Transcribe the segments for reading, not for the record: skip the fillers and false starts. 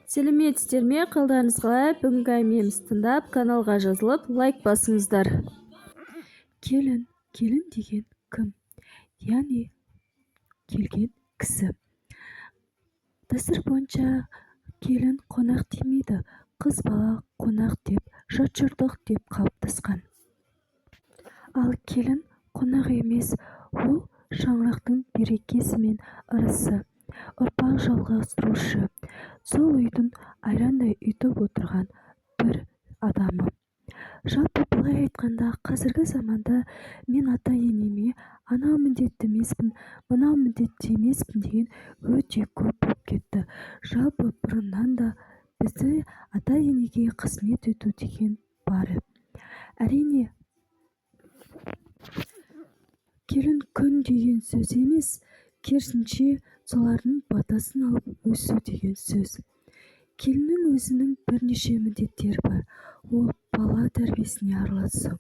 Сәлеметсіздер ме? Қалдарыңыз қалай? Бүгінгі әңгімемізді тыңдап, каналға жазылып, лайк басыңыздар. Келін деген кім? Яғни келген кісі. Дәстүр бойынша келін қонақ демейді, қыз бала қонақ деп, жат-жұрттық деп қалыптасқан. Ал келін қонақ емес, ол шаңырақтың берекесі мен ырысы, ұрпақ жалғастырушы, сол үйдің айрандай ұйытып отырған бір адамы. Жалпы былай айтқанда, қазіргі заманда мен ата-енеме анау міндетті емеспін, мынау міндетті емеспін деген өте көп болып кетті. Жалпы бұрыннан да бізді ата-енеге қызмет ету деген бар. Әрине, келін күн деген сөз емес, керісінше солардың батасын алып өсу деген сөз. Келіннің өзінің бірнеше міндеттері бар. Ол бала тәрбиесіне араласу,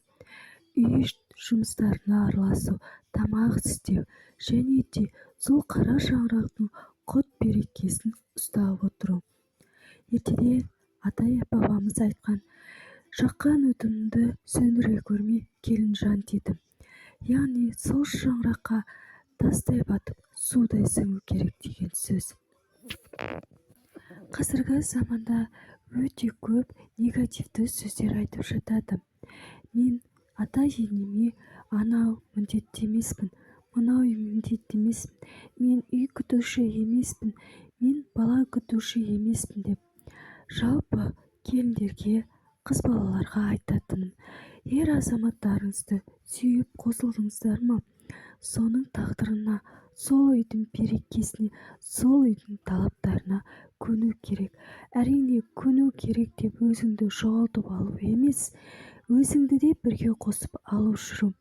үй жұмыстарына араласу, тамақ істеу, және де сол қара шаңырақтың құт берекесін ұстап отыру. Ертеде ата-бабамыз айтқан, жаққан отынды сөндіре көрме, келін жан дейді. Яғни сол шаңыраққа тастай батып, судай сіңу керек деген сөз. Қазіргі заманда өте көп негативті сөздер айтып жатады. Мен ата-енеме анау міндетті емеспін, мынау міндетті емеспін, мен үй күтуші емеспін, мен бала күтуші емеспін деп. Жалпы келіндерге, қыз балаларға айтатыным, ер азаматтарыңызды сүйіп қосылдыңыздар ма? Соның тағдырына, сол үйдің берекесіне, сол үйдің талаптарына көну керек. Әрине, көну керек деп өзіңді жоғалтып алу емес, өзіңді де бірге қосып алу жүру.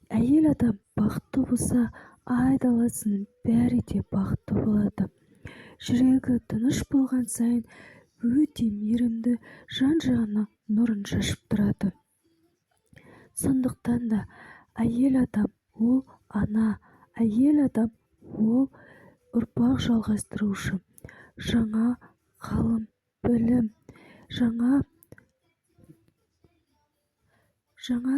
Әйел адам бақытты болса, айдаласының бәрі де бақытты болады. Жүрегі тыныш болған сайын өте мейірімді, жан-жағына нұрын шашып тұрады. Сондықтан да әйел адам ол ана, әйел адам ол ұрпақ жалғастырушы, жаңа ғылым, білім, жаңа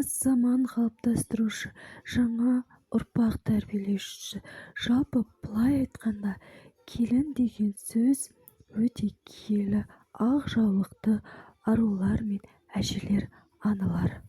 заман қалыптастырушы, жаңа ұрпақ тәрбиелеушісі. Жалпы былай айтқанда, келін деген сөз өте киелі, ақ жаулықты арулар мен әжелер, аналар.